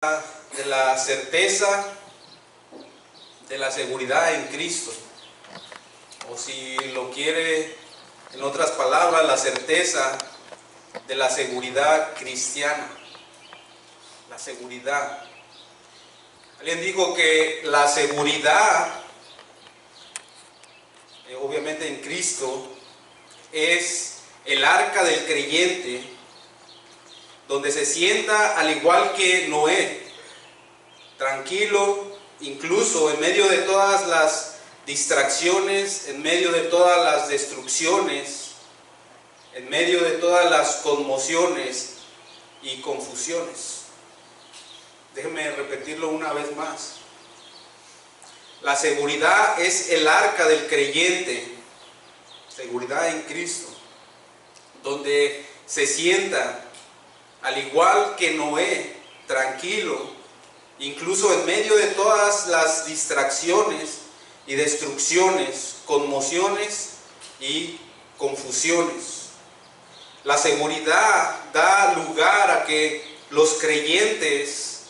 de la certeza, de la seguridad en Cristo, o si lo quiere en otras palabras, la certeza de la seguridad cristiana. La seguridad. Alguien dijo que la seguridad, obviamente en Cristo, es el arca del creyente, donde se sienta al igual que Noé, tranquilo, incluso en medio de todas las distracciones, en medio de todas las destrucciones, en medio de todas las conmociones y confusiones. Déjenme repetirlo una vez más. La seguridad es el arca del creyente, seguridad en Cristo, donde se sienta al igual que Noé, tranquilo, incluso en medio de todas las distracciones y destrucciones, conmociones y confusiones. La seguridad da lugar a que los creyentes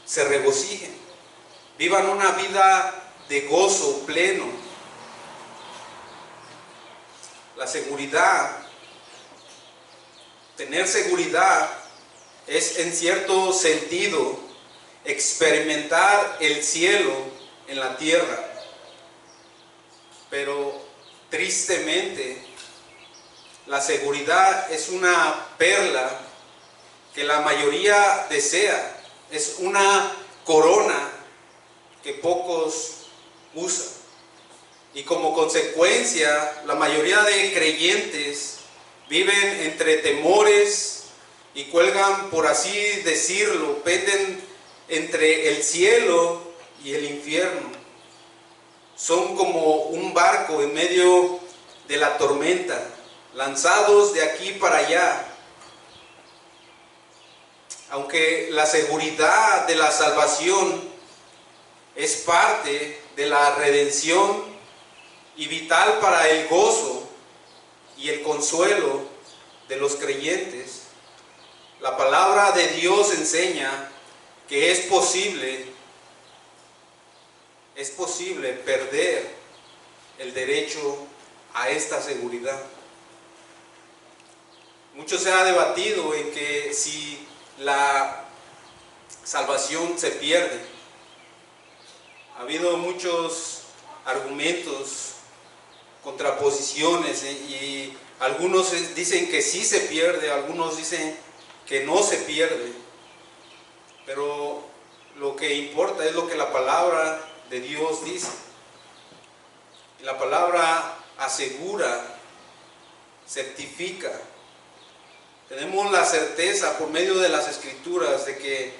se regocijen, vivan una vida de gozo pleno. La seguridad, tener seguridad, es en cierto sentido experimentar el cielo en la tierra, pero tristemente la seguridad es una perla que la mayoría desea, es una corona que pocos usan, y como consecuencia la mayoría de creyentes viven entre temores y cuelgan, por así decirlo, penden entre el cielo y el infierno. Son como un barco en medio de la tormenta, lanzados de aquí para allá. Aunque la seguridad de la salvación es parte de la redención y vital para el gozo y el consuelo de los creyentes, la palabra de Dios enseña que es posible perder el derecho a esta seguridad. Mucho se ha debatido en que si la salvación se pierde. Ha habido muchos argumentos, contraposiciones, y algunos dicen que sí se pierde, algunos dicen que no se pierde, pero lo que importa es lo que la palabra de Dios dice. Y la palabra asegura, certifica. Tenemos la certeza por medio de las Escrituras de que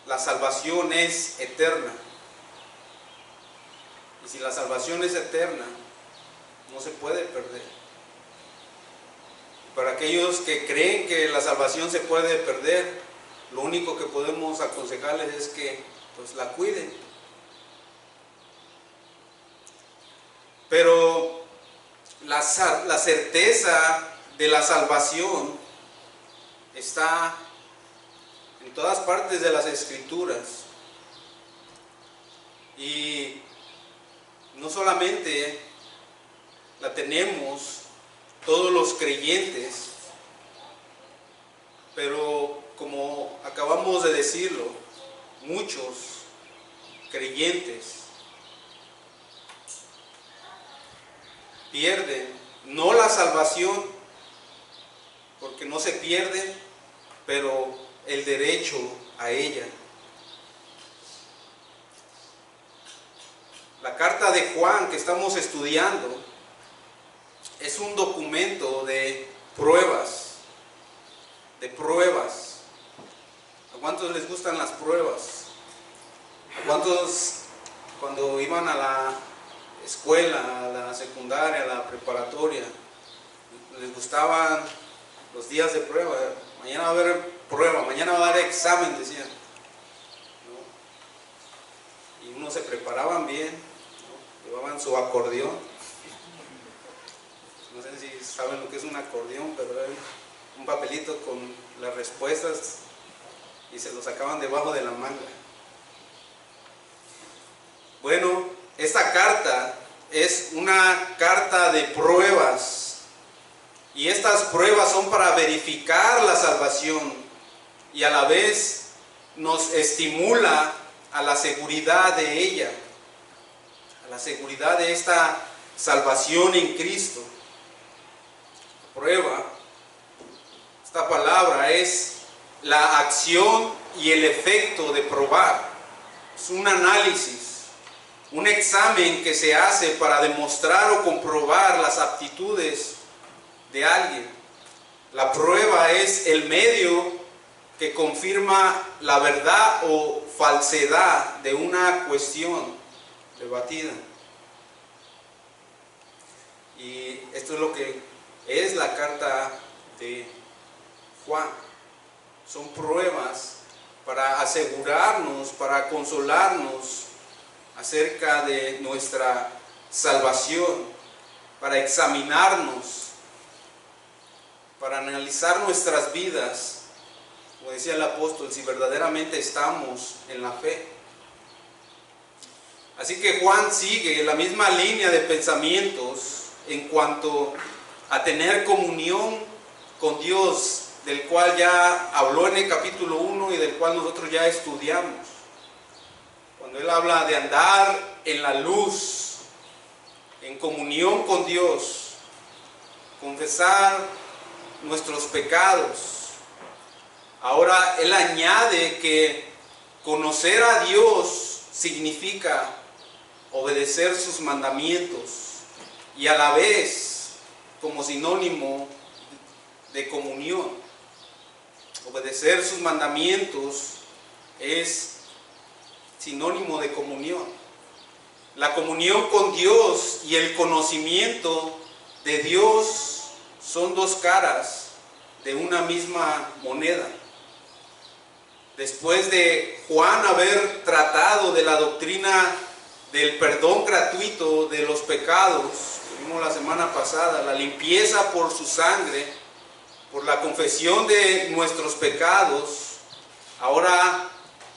la salvación es eterna. Y si la salvación es eterna, no se puede perder. Para aquellos que creen que la salvación se puede perder, lo único que podemos aconsejarles es que pues la cuiden. Pero la certeza de la salvación está en todas partes de las Escrituras. Y no solamente la tenemos todos los creyentes, pero como acabamos de decirlo, muchos creyentes pierden no la salvación, porque no se pierde, pero el derecho a ella. La carta de Juan que estamos estudiando es un documento de pruebas. ¿A cuántos les gustan las pruebas? ¿A cuántos cuando iban a la escuela, a la secundaria, a la preparatoria, les gustaban los días de prueba? Mañana va a haber prueba, mañana va a haber examen, decían, ¿no? Y unos se preparaban bien, ¿no? Llevaban su acordeón. No sé si saben lo que es un acordeón, pero es un papelito con las respuestas y se lo sacaban debajo de la manga. Bueno, esta carta es una carta de pruebas, y estas pruebas son para verificar la salvación y a la vez nos estimula a la seguridad de ella, a la seguridad de esta salvación en Cristo. Prueba, esta palabra es la acción y el efecto de probar. Es un análisis, un examen que se hace para demostrar o comprobar las aptitudes de alguien. La prueba es el medio que confirma la verdad o falsedad de una cuestión debatida. Y esto es lo que es la carta de Juan. Son pruebas para asegurarnos, para consolarnos acerca de nuestra salvación, para examinarnos, para analizar nuestras vidas, como decía el apóstol, si verdaderamente estamos en la fe. Así que Juan sigue la misma línea de pensamientos en cuanto a tener comunión con Dios, del cual ya habló en el capítulo 1 y del cual nosotros ya estudiamos. Cuando él habla de andar en la luz, en comunión con Dios, confesar nuestros pecados. Ahora él añade que conocer a Dios significa obedecer sus mandamientos y a la vez como sinónimo de comunión. Obedecer sus mandamientos es sinónimo de comunión. La comunión con Dios y el conocimiento de Dios son dos caras de una misma moneda. Después de Juan haber tratado de la doctrina del perdón gratuito de los pecados, que vimos la semana pasada, la limpieza por su sangre, por la confesión de nuestros pecados, ahora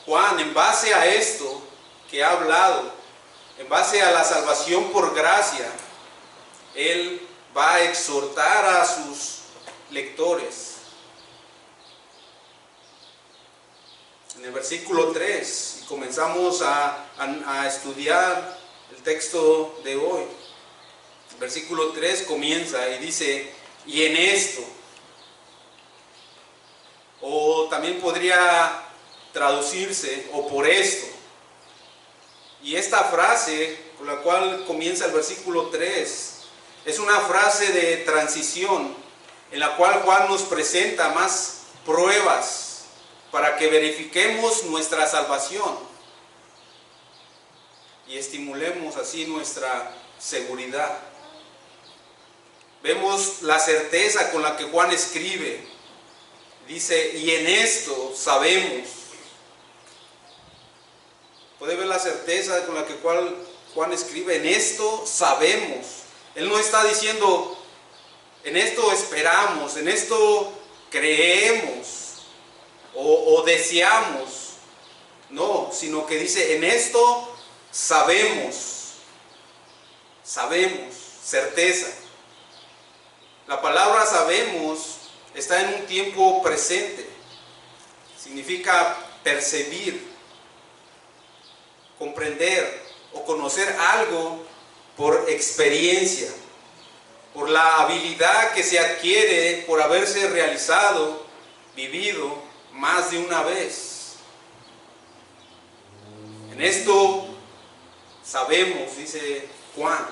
Juan, en base a esto que ha hablado, en base a la salvación por gracia, él va a exhortar a sus lectores. En el versículo 3, y comenzamos a estudiar el texto de hoy. El versículo 3 comienza y dice, y en esto, o también podría traducirse, o por esto. Y esta frase con la cual comienza el versículo 3 es una frase de transición en la cual Juan nos presenta más pruebas para que verifiquemos nuestra salvación y estimulemos así nuestra seguridad. Vemos la certeza con la que Juan escribe. Dice, y en esto sabemos. Puede ver la certeza con la que Juan escribe, en esto sabemos. Él no está diciendo, en esto esperamos, en esto creemos o deseamos. No, sino que dice, en esto sabemos. Sabemos, certeza. La palabra sabemos está en un tiempo presente. Significa percibir, comprender o conocer algo por experiencia, por la habilidad que se adquiere por haberse realizado, vivido más de una vez. En esto sabemos, dice Juan,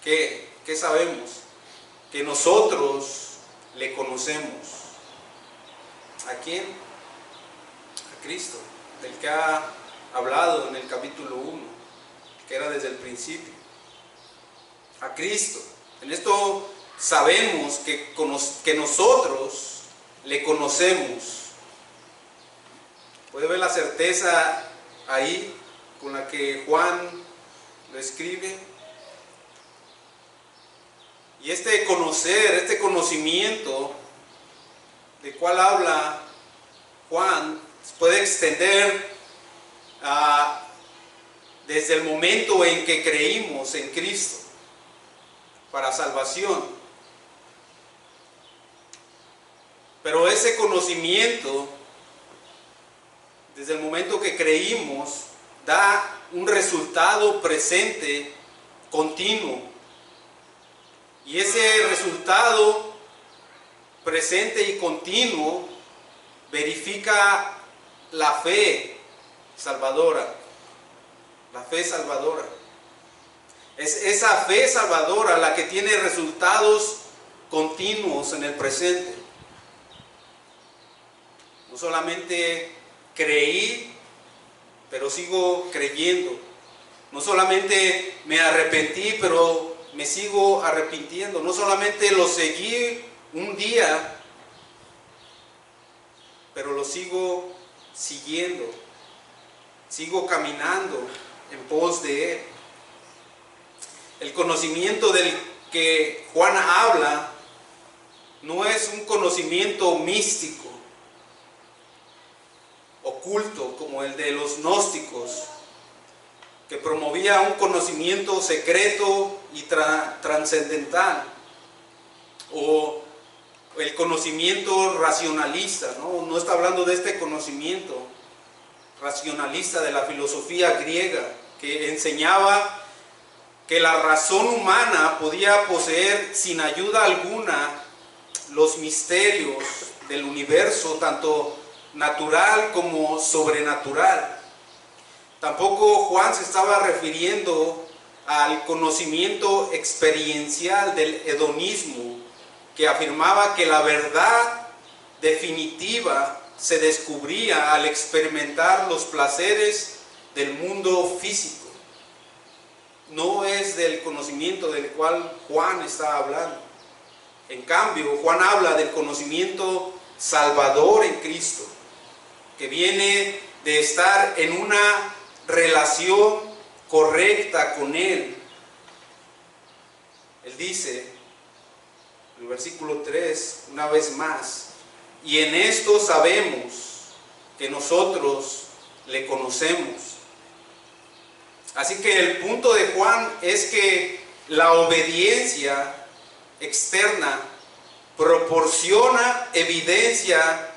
¿qué sabemos? Que nosotros le conocemos. ¿A quién? A Cristo, del que ha hablado en el capítulo 1, que era desde el principio. A Cristo. En esto sabemos que nosotros le conocemos. ¿Puede ver la certeza ahí con la que Juan lo escribe? Y este conocer, este conocimiento de cual habla Juan, Se puede extender desde el momento en que creímos en Cristo para salvación. Pero ese conocimiento, desde el momento que creímos, da un resultado presente, continuo. Y ese resultado presente y continuo verifica la fe salvadora. La fe salvadora. Es esa fe salvadora la que tiene resultados continuos en el presente. No solamente creí, pero sigo creyendo. No solamente me arrepentí, pero me sigo arrepintiendo. No solamente lo seguí un día, pero lo sigo siguiendo. Sigo caminando en pos de Él. El conocimiento del que Juan habla no es un conocimiento místico, oculto, como el de los gnósticos, que promovía un conocimiento secreto y trascendental, o el conocimiento racionalista, no está hablando de este conocimiento racionalista de la filosofía griega, que enseñaba que la razón humana podía poseer sin ayuda alguna los misterios del universo, tanto natural como sobrenatural. Tampoco Juan se estaba refiriendo al conocimiento experiencial del hedonismo, que afirmaba que la verdad definitiva se descubría al experimentar los placeres del mundo físico. No es del conocimiento del cual Juan está hablando. En cambio, Juan habla del conocimiento salvador en Cristo, que viene de estar en una relación correcta con Él. Él dice, en el versículo 3, una vez más, y en esto sabemos que nosotros le conocemos. Así que el punto de Juan es que la obediencia externa proporciona evidencia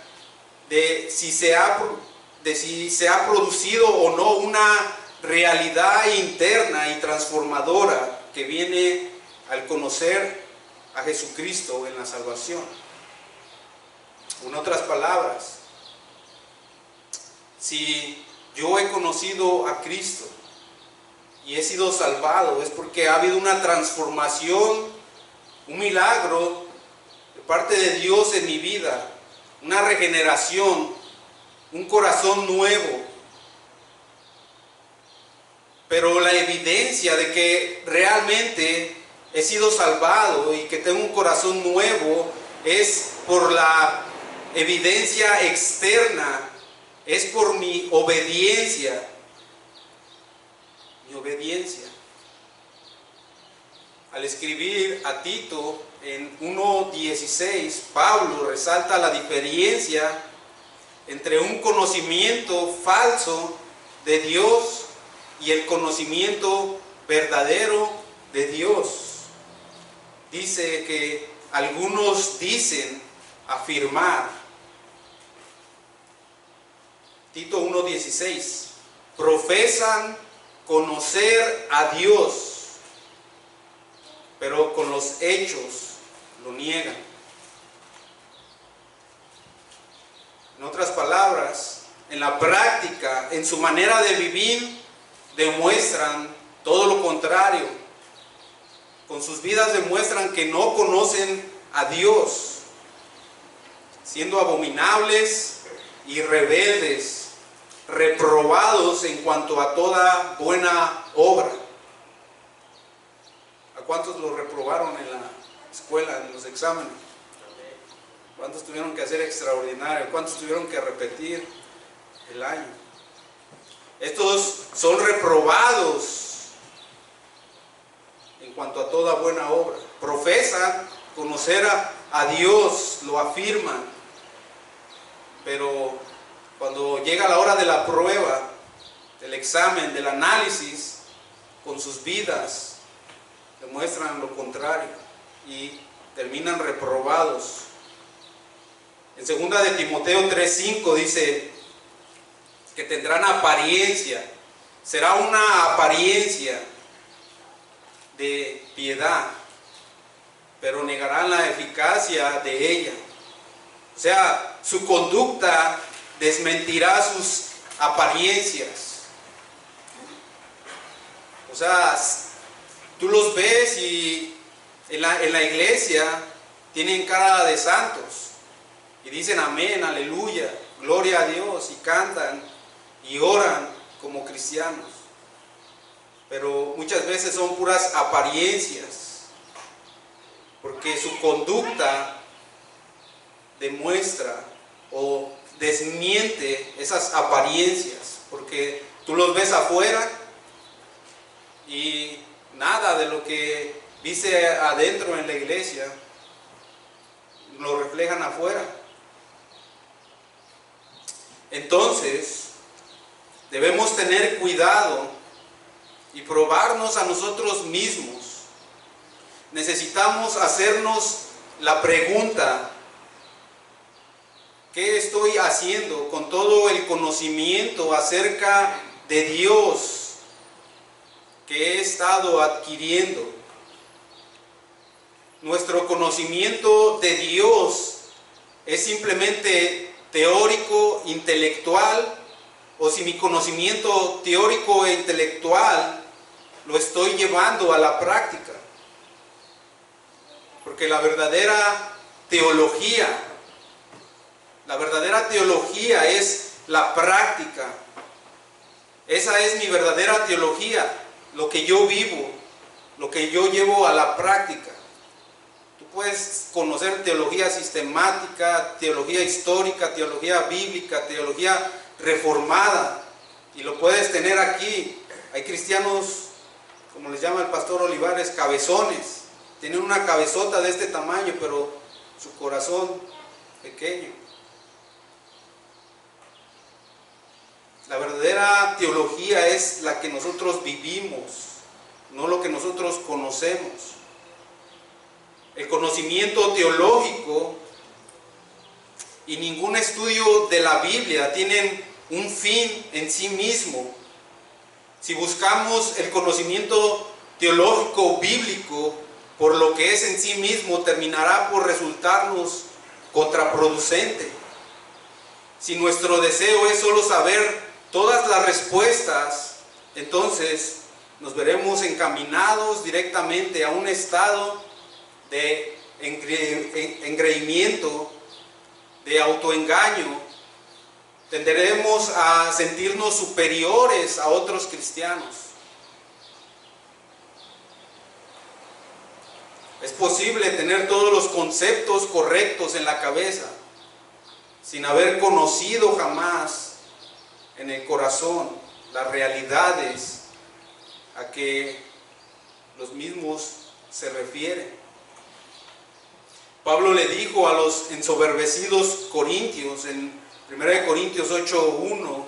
de si se ha producido o no una realidad interna y transformadora que viene al conocer a Jesucristo en la salvación. En otras palabras, si yo he conocido a Cristo y he sido salvado, es porque ha habido una transformación, un milagro de parte de Dios en mi vida, una regeneración, un corazón nuevo. Pero la evidencia de que realmente he sido salvado y que tengo un corazón nuevo es por la evidencia externa, es por mi obediencia. Mi obediencia. Al escribir a Tito en 1:16, Pablo resalta la diferencia entre un conocimiento falso de Dios y el conocimiento verdadero de Dios. Dice que algunos dicen afirmar, Tito 1:16, profesan conocer a Dios, pero con los hechos lo niegan. En otras palabras, en la práctica, en su manera de vivir, demuestran todo lo contrario. Con sus vidas demuestran que no conocen a Dios, siendo abominables y rebeldes, reprobados en cuanto a toda buena obra. ¿A cuántos los reprobaron en la escuela, en los exámenes? ¿Cuántos tuvieron que hacer extraordinario? ¿Cuántos tuvieron que repetir el año? Estos son reprobados en cuanto a toda buena obra. Profesan conocer a Dios, lo afirman, pero cuando llega la hora de la prueba, del examen, del análisis, con sus vidas, demuestran lo contrario y terminan reprobados. En 2 de Timoteo 3:5 dice que tendrán apariencia, será una apariencia de piedad, pero negarán la eficacia de ella. O sea, su conducta desmentirá sus apariencias. O sea, tú los ves y en la iglesia tienen cara de santos y dicen amén, aleluya, gloria a Dios, y cantan y oran como cristianos, pero muchas veces son puras apariencias, porque su conducta demuestra o desmiente esas apariencias, porque tú los ves afuera y nada de lo que dice adentro en la iglesia lo reflejan afuera. Entonces debemos tener cuidado y probarnos a nosotros mismos. Necesitamos hacernos la pregunta: ¿qué estoy haciendo con todo el conocimiento acerca de Dios que he estado adquiriendo? Nuestro conocimiento de Dios es simplemente teórico, intelectual, o si mi conocimiento teórico e intelectual lo estoy llevando a la práctica. Porque la verdadera teología es la práctica. Esa es mi verdadera teología, lo que yo vivo, lo que yo llevo a la práctica. Tú puedes conocer teología sistemática, teología histórica, teología bíblica, teología reformada, y lo puedes tener aquí. Hay cristianos, como les llama el pastor Olivares, cabezones. Tienen una cabezota de este tamaño, pero su corazón pequeño. La verdadera teología es la que nosotros vivimos, no lo que nosotros conocemos. El conocimiento teológico y ningún estudio de la Biblia tienen un fin en sí mismo. Si buscamos el conocimiento teológico bíblico por lo que es en sí mismo, terminará por resultarnos contraproducente. Si nuestro deseo es solo saber todas las respuestas, entonces nos veremos encaminados directamente a un estado de engreimiento, de autoengaño. Tenderemos a sentirnos superiores a otros cristianos. Es posible tener todos los conceptos correctos en la cabeza sin haber conocido jamás en el corazón las realidades a que los mismos se refieren. Pablo le dijo a los ensoberbecidos corintios en 1 Corintios 8:1,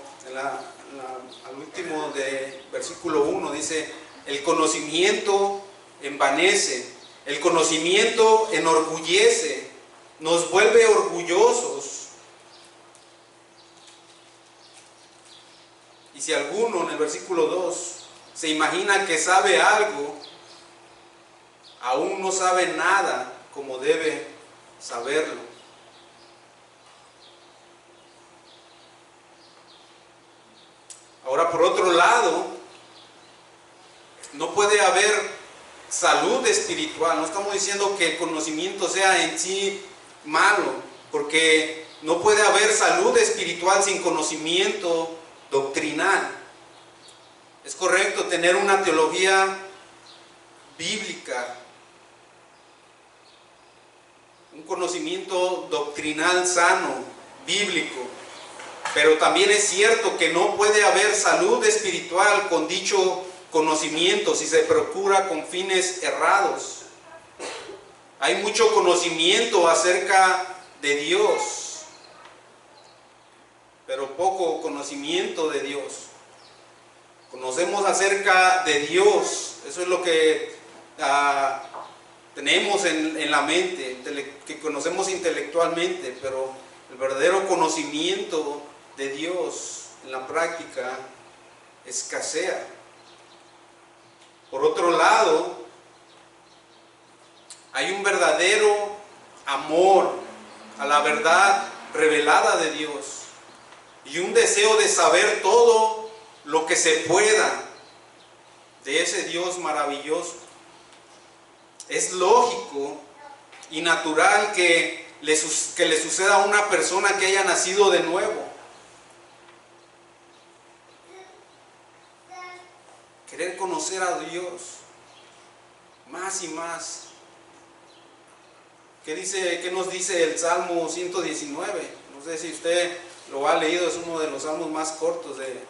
al último de versículo 1, dice: el conocimiento envanece, el conocimiento enorgullece, nos vuelve orgullosos. Y si alguno, en el versículo 2, se imagina que sabe algo, aún no sabe nada como debe saberlo. Ahora, por otro lado, no puede haber salud espiritual. No estamos diciendo que el conocimiento sea en sí malo, porque no puede haber salud espiritual sin conocimiento doctrinal. Es correcto tener una teología bíblica, un conocimiento doctrinal sano, bíblico, pero también es cierto que no puede haber salud espiritual con dicho conocimiento si se procura con fines errados. Hay mucho conocimiento acerca de Dios, pero poco conocimiento de Dios. Conocemos acerca de Dios, eso es lo que tenemos en la mente, que conocemos intelectualmente, pero el verdadero conocimiento de Dios en la práctica escasea. Por otro lado, hay un verdadero amor a la verdad revelada de Dios y un deseo de saber todo lo que se pueda de ese Dios maravilloso. Es lógico y natural que le suceda a una persona que haya nacido de nuevo. Querer conocer a Dios más y más. ¿Qué nos dice el Salmo 119? No sé si usted lo ha leído, es uno de los salmos más cortos de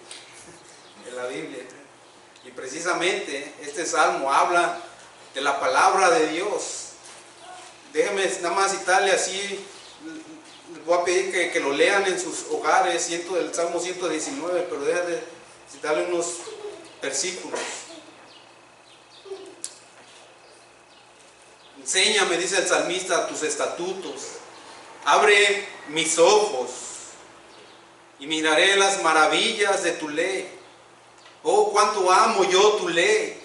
la Biblia. Y precisamente este salmo habla de la palabra de Dios. Déjenme nada más citarle así, les voy a pedir que lo lean en sus hogares, el Salmo 119, pero déjenme citarle unos versículos. Enséñame, dice el salmista, tus estatutos. Abre mis ojos y miraré las maravillas de tu ley. Oh, cuánto amo yo tu ley.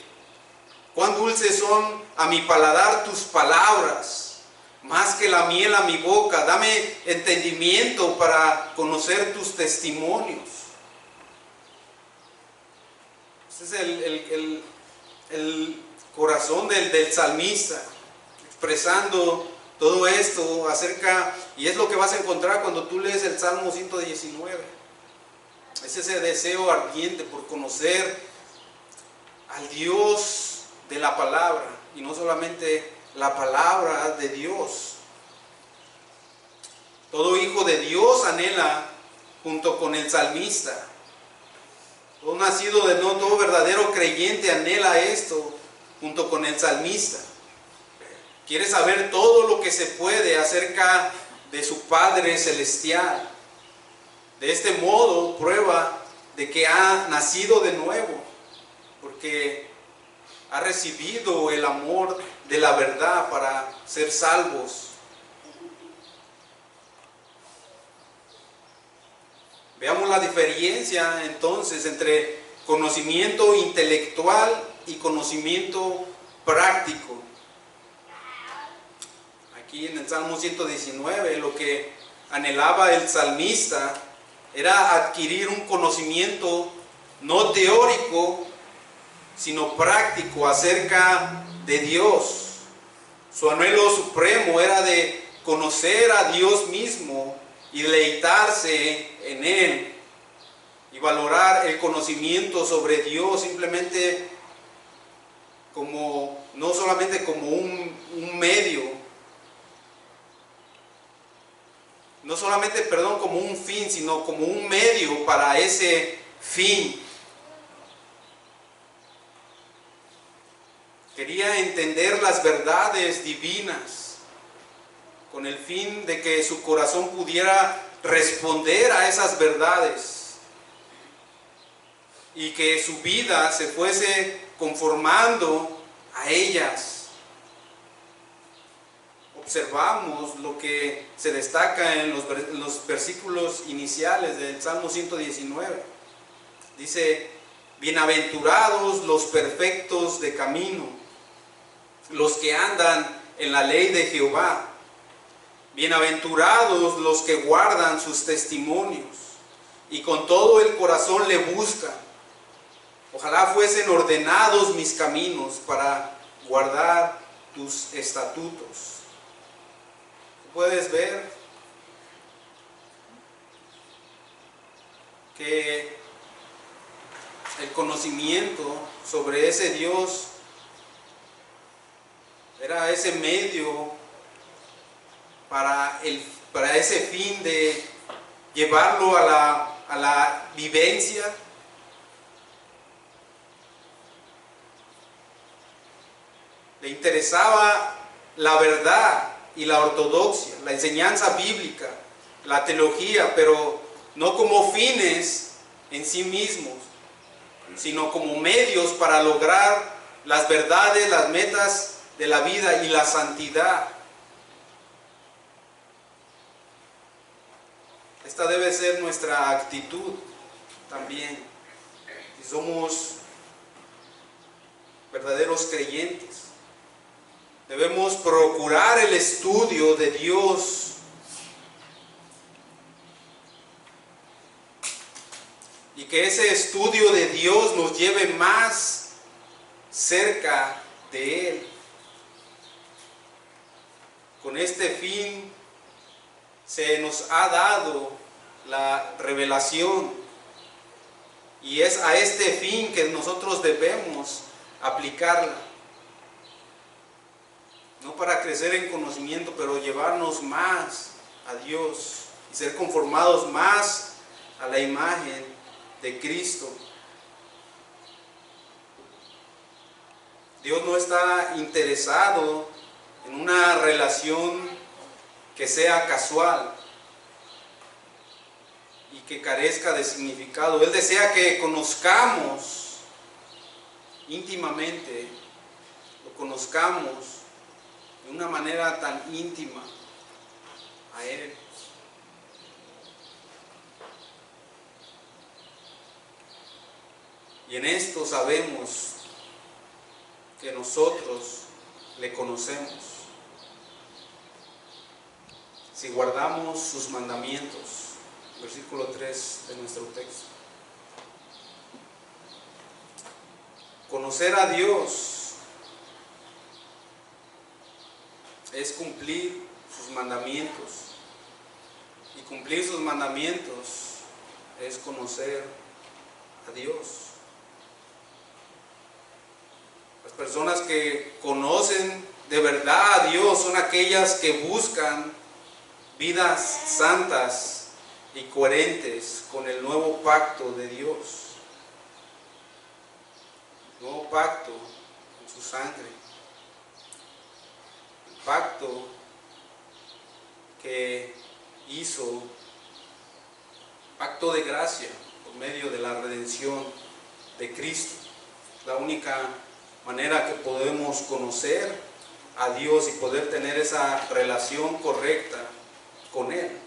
Cuán dulces son a mi paladar tus palabras, más que la miel a mi boca. Dame entendimiento para conocer tus testimonios. Ese es el corazón del salmista, expresando todo esto y es lo que vas a encontrar cuando tú lees el Salmo 119. Es ese deseo ardiente por conocer al Dios de la palabra, y no solamente la palabra de Dios. Todo hijo de Dios anhela, junto con el salmista. Todo nacido de no, todo verdadero creyente anhela esto, junto con el salmista. Quiere saber todo lo que se puede acerca de su Padre Celestial. De este modo, prueba de que ha nacido de nuevo, porque ha recibido el amor de la verdad para ser salvos. Veamos la diferencia entonces entre conocimiento intelectual y conocimiento práctico. Aquí en el Salmo 119, lo que anhelaba el salmista era adquirir un conocimiento no teórico, sino práctico acerca de Dios. Su anhelo supremo era de conocer a Dios mismo y deleitarse en Él, y valorar el conocimiento sobre Dios simplemente no solamente como un medio, no solamente, como un fin, sino como un medio para ese fin. Quería entender las verdades divinas con el fin de que su corazón pudiera responder a esas verdades y que su vida se fuese conformando a ellas. Observamos lo que se destaca en los versículos iniciales del Salmo 119. Dice: bienaventurados los perfectos de camino, los que andan en la ley de Jehová. Bienaventurados los que guardan sus testimonios y con todo el corazón le buscan. Ojalá fuesen ordenados mis caminos para guardar tus estatutos. Puedes ver que el conocimiento sobre ese Dios era ese medio para ese fin de llevarlo a la vivencia. Le interesaba la verdad y la ortodoxia, la enseñanza bíblica, la teología, pero no como fines en sí mismos, sino como medios para lograr las verdades, las metas de la vida y la santidad. Esta debe ser nuestra actitud también, si somos verdaderos creyentes. Debemos procurar el estudio de Dios, y que ese estudio de Dios nos lleve más cerca de Él. Con este fin se nos ha dado la revelación, y es a este fin que nosotros debemos aplicarla. No para crecer en conocimiento, pero llevarnos más a Dios y ser conformados más a la imagen de Cristo. Dios no está interesado en una relación que sea casual y que carezca de significado. Él desea que conozcamos íntimamente, lo conozcamos de una manera tan íntima a Él. Y en esto sabemos que nosotros le conocemos, si guardamos sus mandamientos. Versículo 3 de nuestro texto. Conocer a Dios es cumplir sus mandamientos, y cumplir sus mandamientos es conocer a Dios. Las personas que conocen de verdad a Dios son aquellas que buscan vidas santas y coherentes con el nuevo pacto de Dios. Nuevo pacto en su sangre. El pacto que hizo, pacto de gracia por medio de la redención de Cristo. La única manera que podemos conocer a Dios y poder tener esa relación correcta con Él.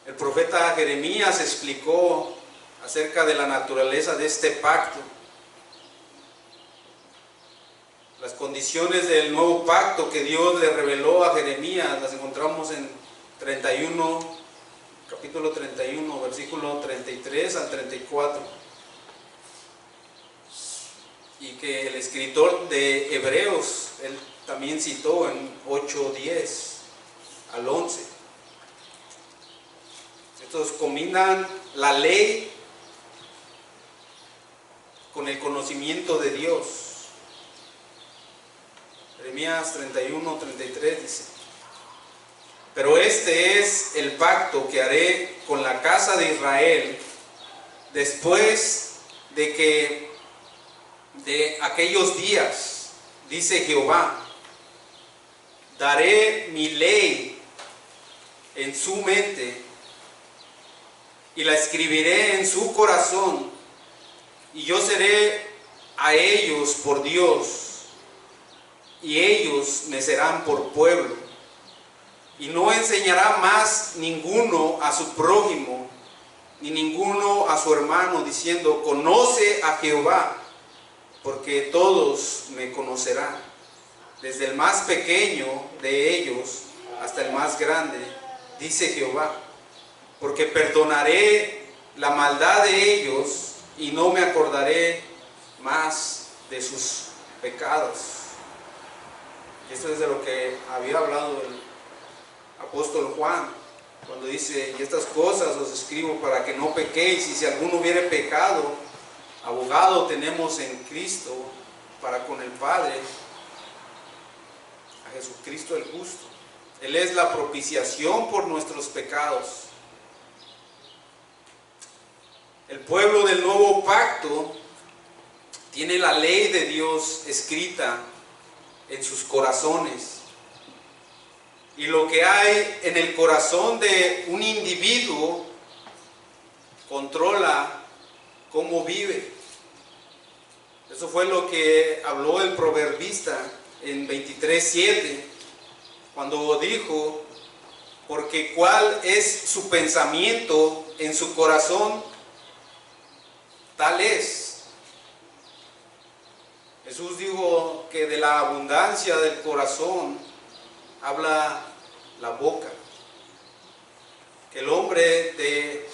El profeta Jeremías explicó acerca de la naturaleza de este pacto. Las condiciones del nuevo pacto que Dios le reveló a Jeremías las encontramos en capítulo 31, versículo 33 al 34. Y que el escritor de Hebreos, él también citó en 8:10 al 11. Estos combinan la ley con el conocimiento de Dios. Jeremías 31:33 dice: pero este es el pacto que haré con la casa de Israel después de aquellos días, dice Jehová. Daré mi ley en su mente y la escribiré en su corazón, y yo seré a ellos por Dios, y ellos me serán por pueblo. Y no enseñará más ninguno a su prójimo, ni ninguno a su hermano, diciendo: conoce a Jehová, porque todos me conocerán, desde el más pequeño de ellos hasta el más grande, dice Jehová. Porque perdonaré la maldad de ellos y no me acordaré más de sus pecados. Y esto es de lo que había hablado el apóstol Juan, cuando dice: y estas cosas os escribo para que no pequéis, y si alguno hubiere pecado, abogado tenemos en Cristo para con el Padre, a Jesucristo el justo. Él es la propiciación por nuestros pecados. El pueblo del nuevo pacto tiene la ley de Dios escrita en sus corazones. Y lo que hay en el corazón de un individuo controla cómo vive. Eso fue lo que habló el proverbista en 23:7, cuando dijo: porque cuál es su pensamiento en su corazón, tal es. Jesús dijo que de la abundancia del corazón habla la boca. Que el hombre del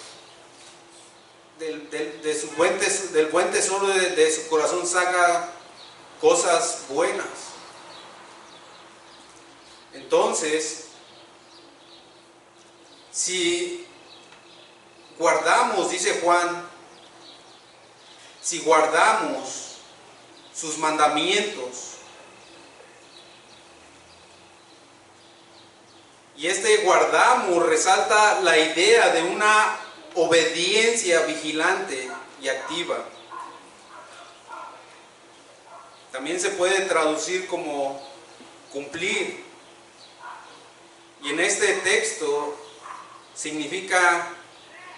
buen tesoro de su corazón saca cosas buenas. Entonces, si guardamos, dice Juan, si guardamos sus mandamientos, y guardamos resalta la idea de una obediencia vigilante y activa. También se puede traducir como cumplir. Y en este texto significa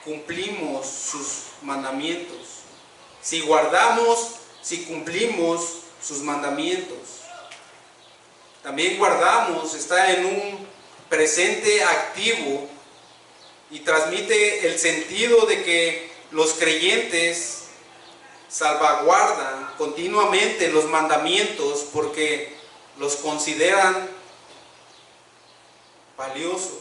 cumplimos sus mandamientos. Si guardamos, si cumplimos sus mandamientos. También guardamos está en un presente activo y transmite el sentido de que los creyentes salvaguardan continuamente los mandamientos porque los consideran valiosos.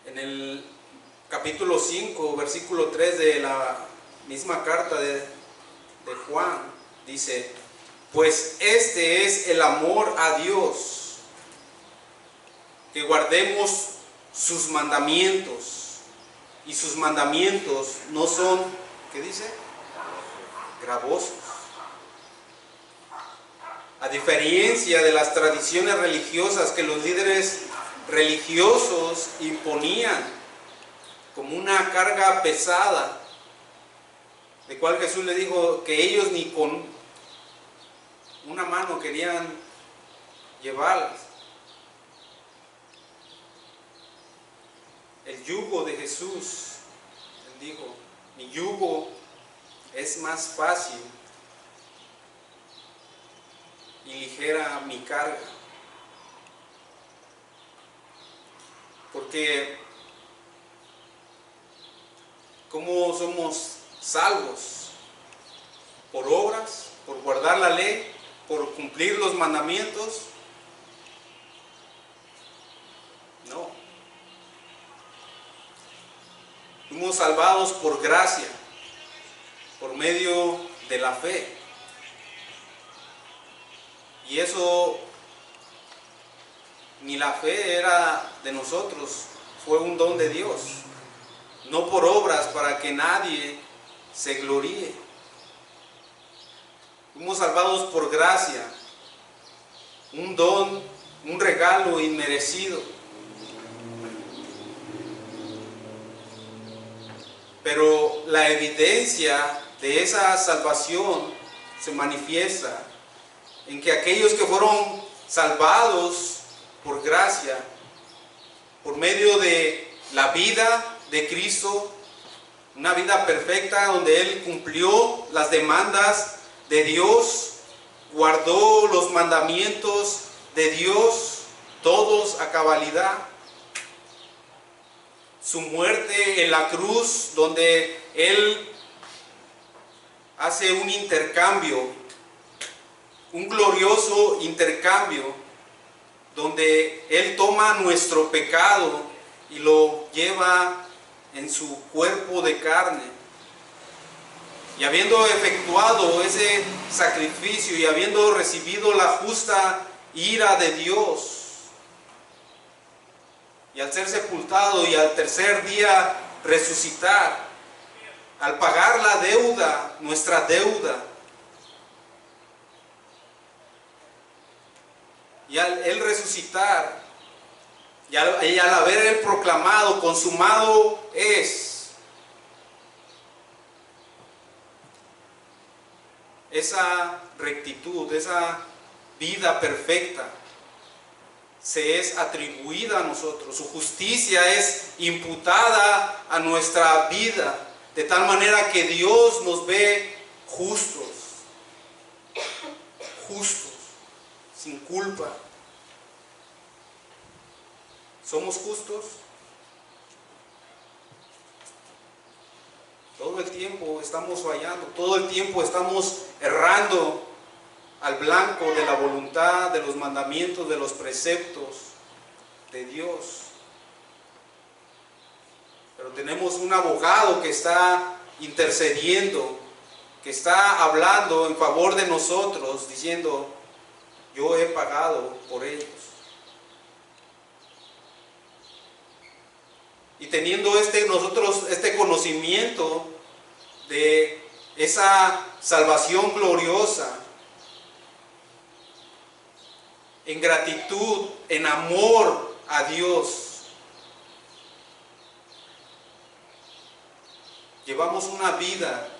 En el capítulo 5, versículo 3 de la misma carta de Juan, dice: pues este es el amor a Dios, que guardemos sus mandamientos, y sus mandamientos no son, ¿qué dice? Gravosos. A diferencia de las tradiciones religiosas que los líderes religiosos imponían como una carga pesada, de cual Jesús le dijo que ellos ni con una mano querían llevarlas. El yugo de Jesús, él dijo: mi yugo es más fácil y ligera mi carga. Porque ¿cómo somos salvos? ¿Por obras? ¿Por guardar la ley? ¿Por cumplir los mandamientos? No. Fuimos salvados por gracia, por medio de la fe. Y eso, ni la fe era de nosotros, fue un don de Dios. No por obras para que nadie se gloríe. Fuimos salvados por gracia, un don, un regalo inmerecido. Pero la evidencia de esa salvación se manifiesta en que aquellos que fueron salvados por gracia, por medio de la vida de Cristo, una vida perfecta donde Él cumplió las demandas de Dios, guardó los mandamientos de Dios, todos a cabalidad. Su muerte en la cruz, donde Él hace un intercambio, un glorioso intercambio, donde Él toma nuestro pecado y lo lleva en su cuerpo de carne. Y habiendo efectuado ese sacrificio y habiendo recibido la justa ira de Dios, y al ser sepultado y al tercer día resucitar, al pagar la deuda, nuestra deuda, y al Él resucitar, y al haber Él proclamado, consumado es, esa rectitud, esa vida perfecta, se es atribuida a nosotros. Su justicia es imputada a nuestra vida, de tal manera que Dios nos ve justos, sin culpa. ¿Somos justos? Todo el tiempo estamos fallando, todo el tiempo estamos errando al blanco de la voluntad, de los mandamientos, de los preceptos de Dios. Pero tenemos un abogado que está intercediendo, que está hablando en favor de nosotros, diciendo: yo he pagado por ellos. Y teniendo nosotros este conocimiento de esa salvación gloriosa, en gratitud, en amor a Dios, llevamos una vida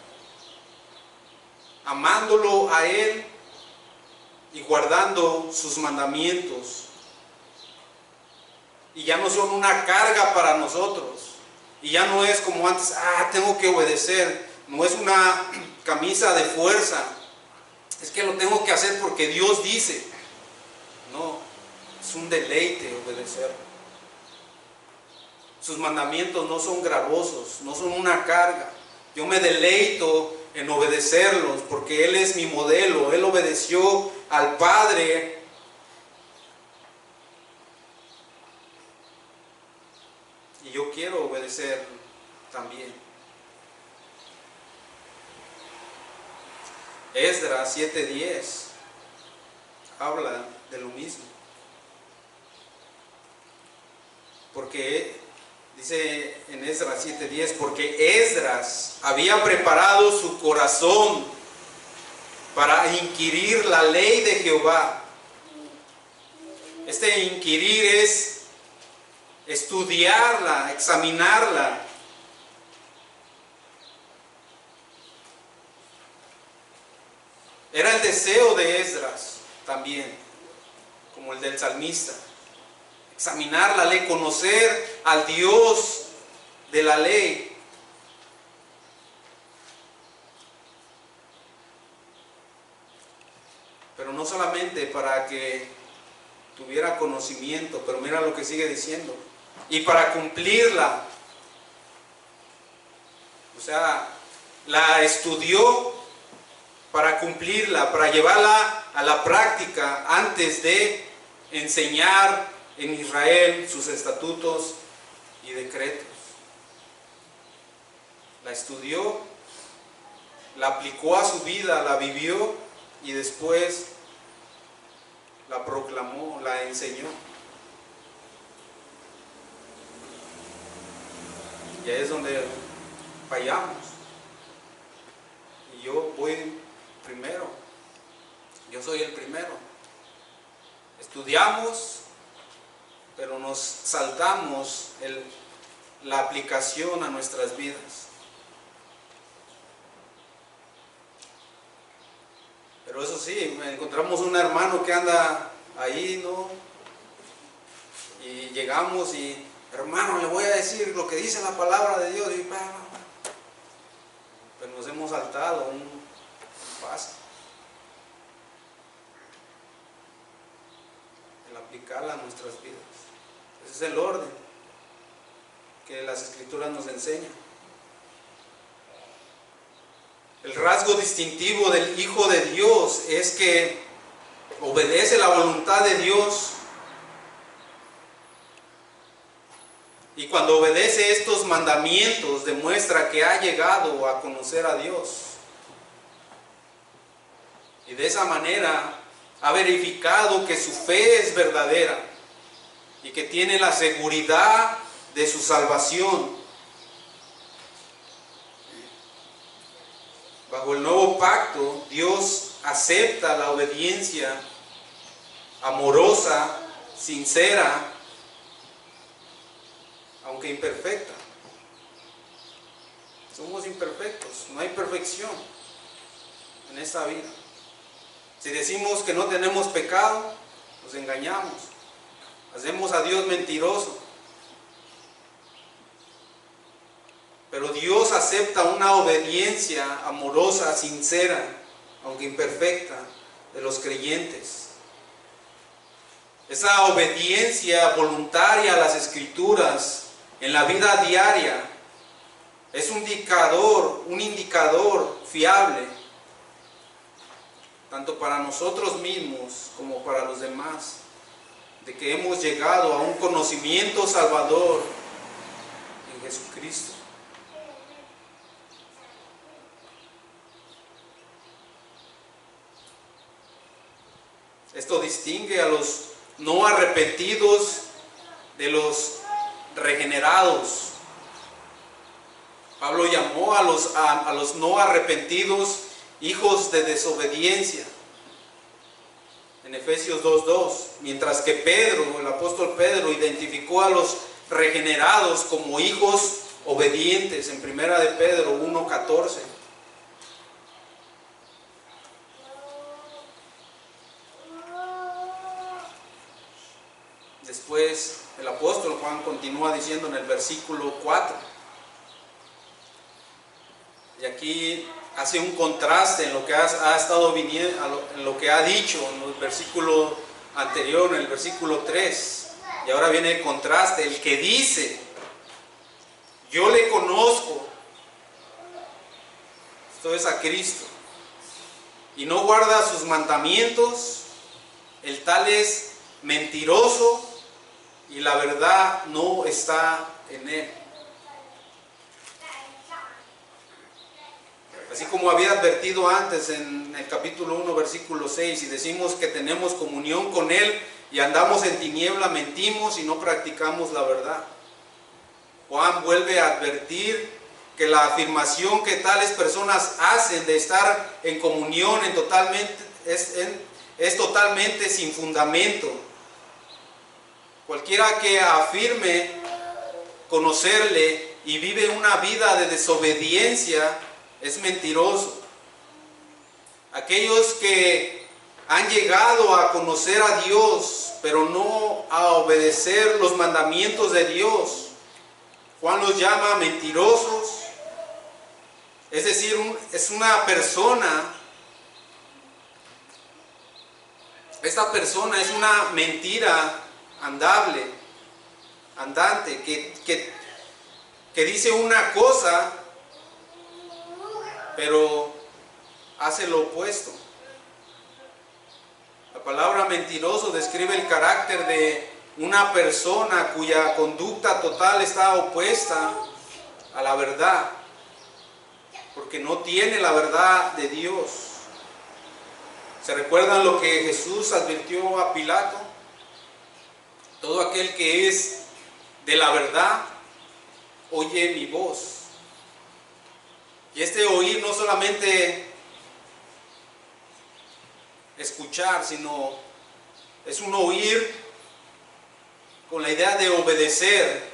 amándolo a Él y guardando sus mandamientos. Y ya no son una carga para nosotros. Y ya no es como antes: tengo que obedecer. No es una camisa de fuerza. Es que lo tengo que hacer porque Dios dice. No, es un deleite obedecer. Sus mandamientos no son gravosos, no son una carga. Yo me deleito en obedecerlos porque Él es mi modelo. Él obedeció al Padre. Y yo quiero obedecer también. Esdras 7:10 habla de lo mismo. Porque dice en Esdras 7:10, porque Esdras había preparado su corazón para inquirir la ley de Jehová. Este inquirir es estudiarla, examinarla. Era el deseo de Esdras también, como el del salmista. Examinar la ley, conocer al Dios de la ley. Pero no solamente para que tuviera conocimiento, pero mira lo que sigue diciendo: y para cumplirla. O sea, la estudió para cumplirla, para llevarla a la práctica antes de enseñar en Israel sus estatutos y decretos. La estudió, la aplicó a su vida, la vivió y después la proclamó, la enseñó. Y ahí es donde fallamos. Y yo voy primero. Yo soy el primero. Estudiamos, pero nos saltamos la aplicación a nuestras vidas. Pero eso sí, encontramos un hermano que anda ahí, ¿no? Y llegamos y: hermano, le voy a decir lo que dice la palabra de Dios. Y pero nos hemos saltado un paso. El aplicarla a nuestras vidas. Ese es el orden que las Escrituras nos enseñan. El rasgo distintivo del Hijo de Dios es que obedece la voluntad de Dios. Y cuando obedece estos mandamientos, demuestra que ha llegado a conocer a Dios. Y de esa manera ha verificado que su fe es verdadera y que tiene la seguridad de su salvación. Bajo el nuevo pacto, Dios acepta la obediencia amorosa, sincera, aunque imperfecta. Somos imperfectos, no hay perfección en esta vida. Si decimos que no tenemos pecado, nos engañamos. Hacemos a Dios mentiroso. Pero Dios acepta una obediencia amorosa, sincera, aunque imperfecta, de los creyentes. Esa obediencia voluntaria a las Escrituras en la vida diaria es un indicador fiable, tanto para nosotros mismos como para los demás, de que hemos llegado a un conocimiento salvador en Jesucristo. Esto distingue a los no arrepentidos de los regenerados. Pablo llamó a los no arrepentidos hijos de desobediencia en Efesios 2:2, mientras que Pedro, el apóstol Pedro, identificó a los regenerados como hijos obedientes en 1 de Pedro 1:14. Después el apóstol Juan continúa diciendo en el versículo 4, y aquí hace un contraste en lo que ha estado viniendo, en lo que ha dicho en el versículo anterior, en el versículo 3, y ahora viene el contraste. El que dice, yo le conozco, esto es a Cristo, y no guarda sus mandamientos, el tal es mentiroso, y la verdad no está en él. Así como había advertido antes en el capítulo 1, versículo 6, si decimos que tenemos comunión con Él y andamos en tiniebla, mentimos y no practicamos la verdad. Juan vuelve a advertir que la afirmación que tales personas hacen de estar en comunión es totalmente sin fundamento. Cualquiera que afirme conocerle y vive una vida de desobediencia es mentiroso. Aquellos que han llegado a conocer a Dios, pero no a obedecer los mandamientos de Dios, Juan los llama mentirosos. Es decir, es una persona, esta persona es una mentira andante, que dice una cosa, pero hace lo opuesto. La palabra mentiroso describe el carácter de una persona cuya conducta total está opuesta a la verdad, porque no tiene la verdad de Dios. ¿Se recuerdan lo que Jesús advirtió a Pilato? Todo aquel que es de la verdad, oye mi voz. Y este oír no solamente escuchar, sino es un oír con la idea de obedecer.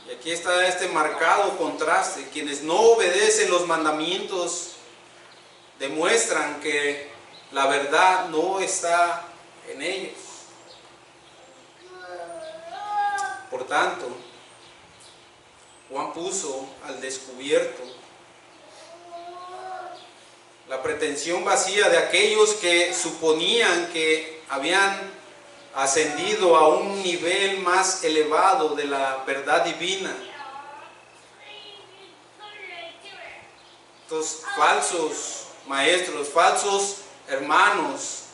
Y aquí está este marcado contraste. Quienes no obedecen los mandamientos demuestran que la verdad no está en ellos. Por tanto, Juan puso al descubierto la pretensión vacía de aquellos que suponían que habían ascendido a un nivel más elevado de la verdad divina. Estos falsos maestros, falsos hermanos,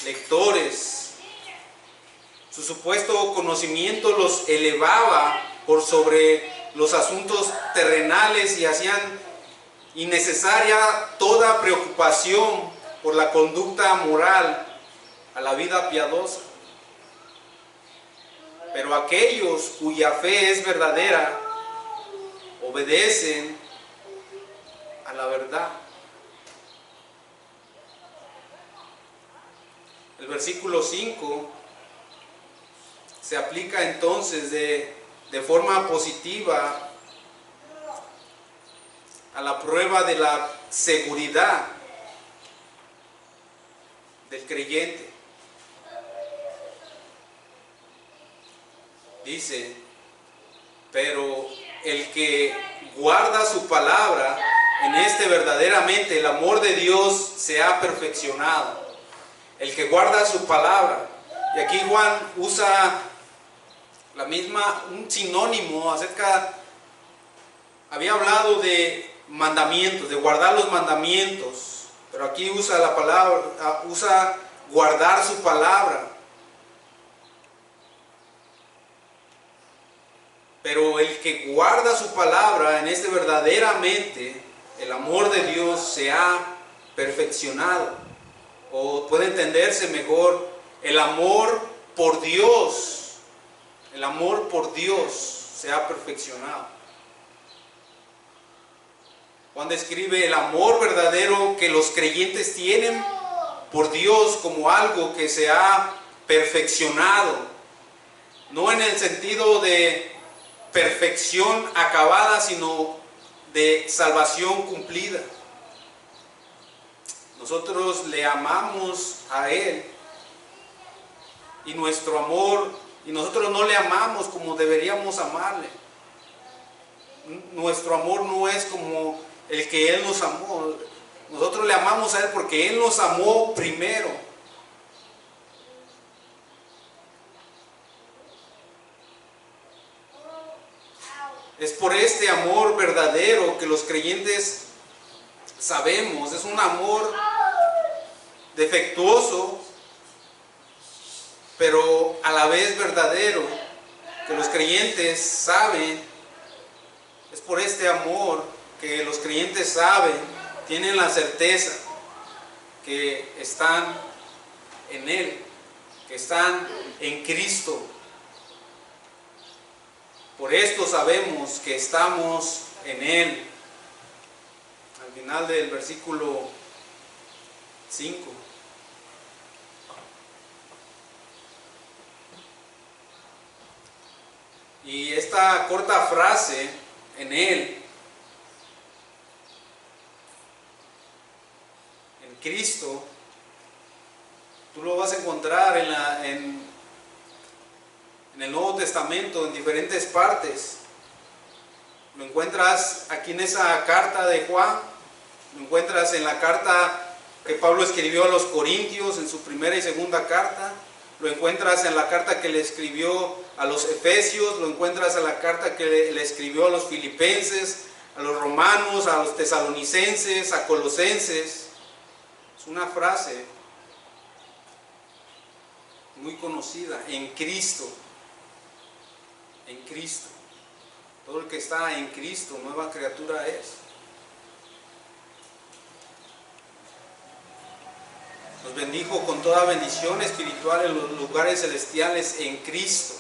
lectores, su supuesto conocimiento los elevaba por sobre los asuntos terrenales y hacían innecesaria toda preocupación por la conducta moral a la vida piadosa. Pero aquellos cuya fe es verdadera obedecen a la verdad. El versículo 5 se aplica entonces de forma positiva a la prueba de la seguridad del creyente. Dice, pero el que guarda su palabra, en este verdaderamente el amor de Dios se ha perfeccionado. El que guarda su palabra. Y aquí Juan usa un sinónimo acerca, había hablado de mandamientos, de guardar los mandamientos, pero aquí usa la palabra, usa guardar su palabra. Pero el que guarda su palabra, en este verdaderamente el amor de Dios se ha perfeccionado. O puede entenderse mejor, el amor por Dios se ha perfeccionado. Juan describe el amor verdadero que los creyentes tienen por Dios como algo que se ha perfeccionado. No en el sentido de perfección acabada, sino de salvación cumplida. Nosotros le amamos a Él y nuestro amor, y nosotros no le amamos como deberíamos amarle. Nuestro amor no es como el que Él nos amó. Nosotros le amamos a Él porque Él nos amó primero. Es por este amor verdadero que los creyentes sabemos, es un amor defectuoso, pero a la vez verdadero, que los creyentes saben. Es por este amor que los creyentes saben, tienen la certeza que están en Él, que están en Cristo. Por esto sabemos que estamos en Él. Al final del versículo 5. Y esta corta frase, en Él, en Cristo, tú lo vas a encontrar en el Nuevo Testamento en diferentes partes. Lo encuentras aquí en esa carta de Juan, lo encuentras en la carta que Pablo escribió a los Corintios, en su primera y segunda carta, lo encuentras en la carta que le escribió a los Efesios, lo encuentras en la carta que le escribió a los Filipenses, a los Romanos, a los Tesalonicenses, a Colosenses. Es una frase muy conocida, en Cristo. En Cristo. Todo el que está en Cristo, nueva criatura es. Nos bendijo con toda bendición espiritual en los lugares celestiales en Cristo.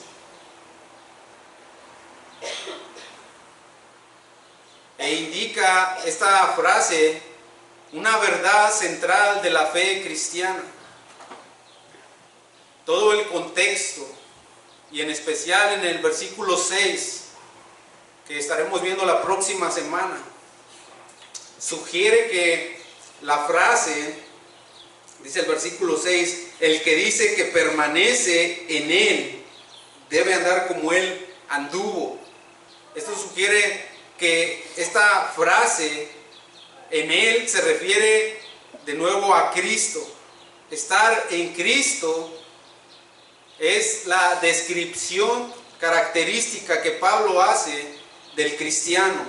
E indica esta frase una verdad central de la fe cristiana. Todo el contexto, y en especial en el versículo 6, que estaremos viendo la próxima semana, sugiere que la frase, dice el versículo 6, el que dice que permanece en Él, debe andar como Él anduvo. Esto sugiere que esta frase, en Él, se refiere de nuevo a Cristo. Estar en Cristo es la descripción característica que Pablo hace del cristiano.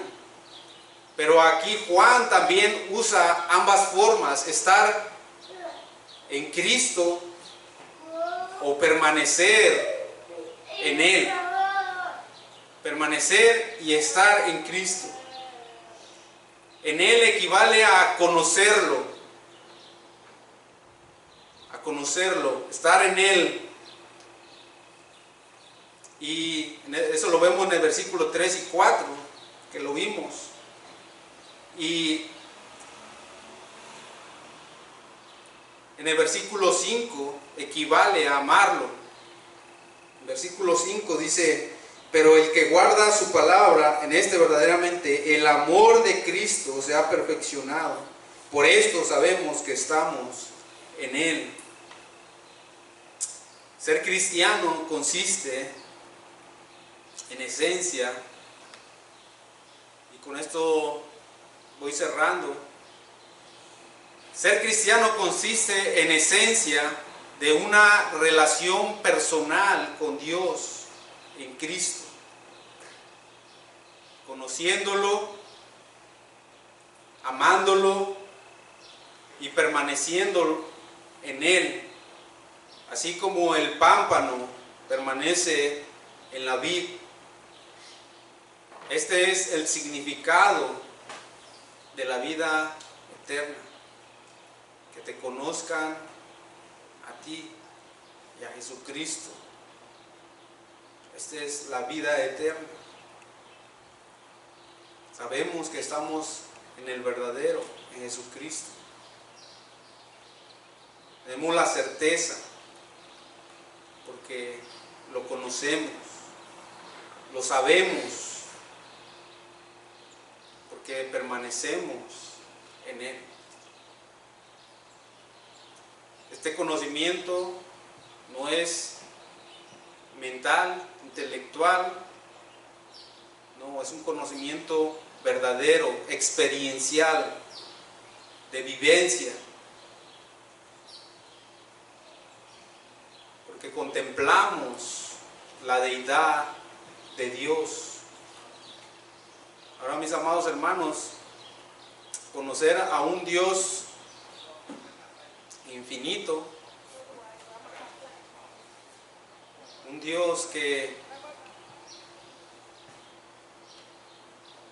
Pero aquí Juan también usa ambas formas, estar en Cristo o permanecer en Él. Permanecer y estar en Cristo. En Él equivale a conocerlo. A conocerlo, estar en Él. Y eso lo vemos en el versículo 3 y 4, que lo vimos. Y en el versículo 5 equivale a amarlo. Versículo 5 dice: pero el que guarda su palabra, en este verdaderamente el amor de Cristo se ha perfeccionado. Por esto sabemos que estamos en Él. Ser cristiano consiste, en esencia, y con esto voy cerrando, ser cristiano consiste en esencia de una relación personal con Dios en Cristo, conociéndolo, amándolo y permaneciendo en Él, así como el pámpano permanece en la vid. Este es el significado de la vida eterna, que te conozcan a ti y a Jesucristo. Esta es la vida eterna. Sabemos que estamos en el verdadero, en Jesucristo. Tenemos la certeza porque lo conocemos, lo sabemos, porque permanecemos en Él. Este conocimiento no es mental, intelectual, no, es un conocimiento verdadero, experiencial, de vivencia, porque contemplamos la deidad de Dios. Ahora, mis amados hermanos, conocer a un Dios infinito, un Dios que,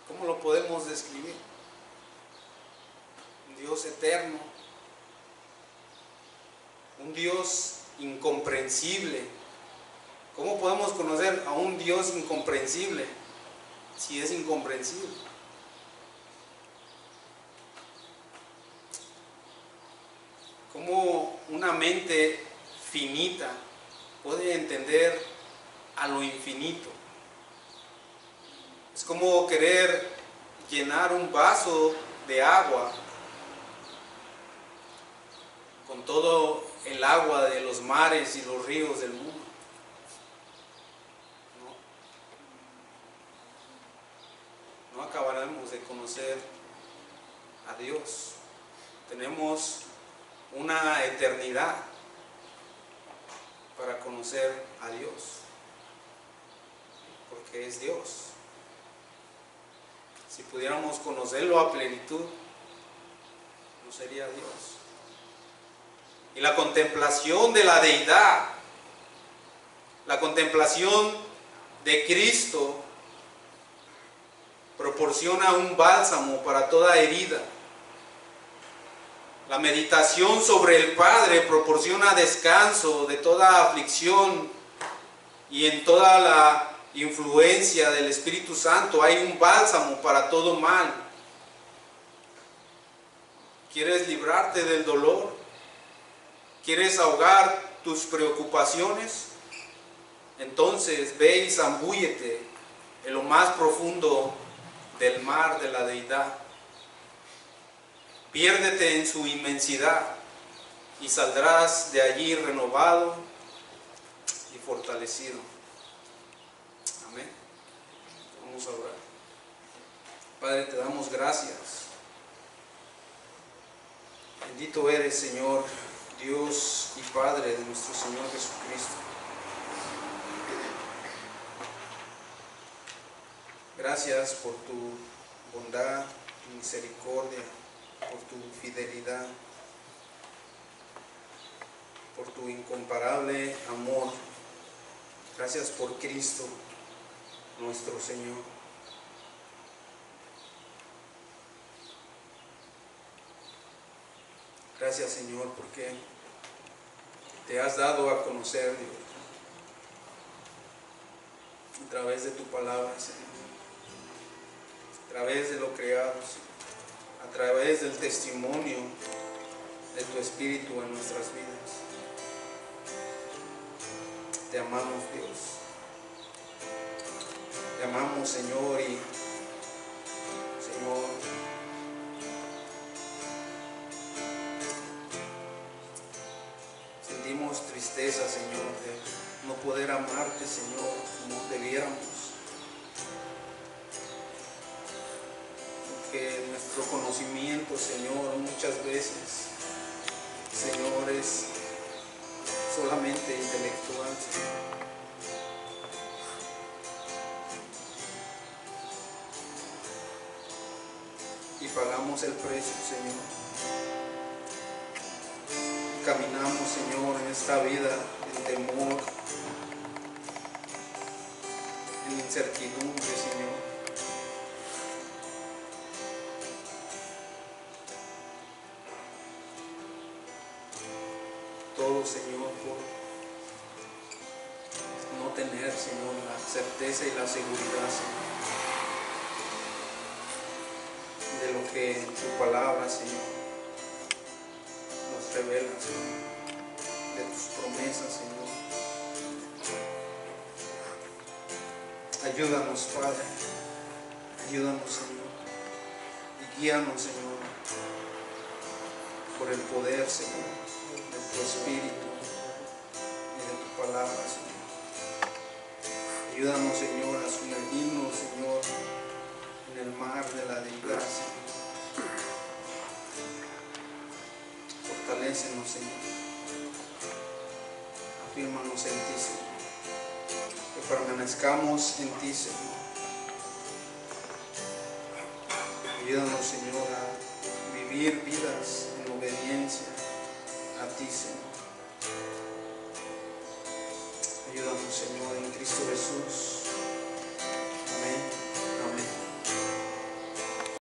¿cómo lo podemos describir? Un Dios eterno, un Dios incomprensible. ¿Cómo podemos conocer a un Dios incomprensible si es incomprensible? ¿Cómo una mente finita puede entender a lo infinito? Es como querer llenar un vaso de agua con todo el agua de los mares y los ríos del mundo. No acabaremos de conocer a Dios. Tenemos una eternidad para conocer a Dios, porque es Dios. Si pudiéramos conocerlo a plenitud, no sería Dios. Y la contemplación de la deidad, la contemplación de Cristo, proporciona un bálsamo para toda herida. La meditación sobre el Padre proporciona descanso de toda aflicción, y en toda la influencia del Espíritu Santo hay un bálsamo para todo mal. ¿Quieres librarte del dolor? ¿Quieres ahogar tus preocupaciones? Entonces ve y zambúllete en lo más profundo del mar de la deidad. Piérdete en su inmensidad y saldrás de allí renovado y fortalecido. Amén. Vamos a orar. Padre, te damos gracias. Bendito eres, Señor, Dios y Padre de nuestro Señor Jesucristo. Gracias por tu bondad, tu misericordia, por tu fidelidad, por tu incomparable amor. Gracias por Cristo, nuestro Señor. Gracias, Señor, porque te has dado a conocer, Dios, a través de tu palabra, Señor, a través de lo creado, Señor, a través del testimonio de tu Espíritu en nuestras vidas. Te amamos, Dios. Te amamos, Señor, y Señor, sentimos tristeza, Señor, de no poder amarte, Señor, como debiéramos. Porque nuestro conocimiento, Señor, muchas veces, Señor, es solamente intelectual, Señor. Y pagamos el precio, Señor. Caminamos, Señor, en esta vida en temor, en incertidumbre, Señor. Todo, Señor, por no tener, Señor, la certeza y la seguridad, Señor, de lo que tu palabra, Señor, nos revela, Señor, de tus promesas, Señor. Ayúdanos, Padre, ayúdanos, Señor, y guíanos, Señor, por el poder, Señor, de tu Espíritu y de tu palabra, Señor. Ayúdanos, Señor, a sumergirnos, Señor, en el mar de la deidad, Señor. Fortalécenos, Señor. Afírmanos en ti, Señor. Que permanezcamos en ti, Señor. Ayúdanos, Señor, a vivir vidas en obediencia a ti, Señor. Ayúdanos, Señor, en Cristo Jesús.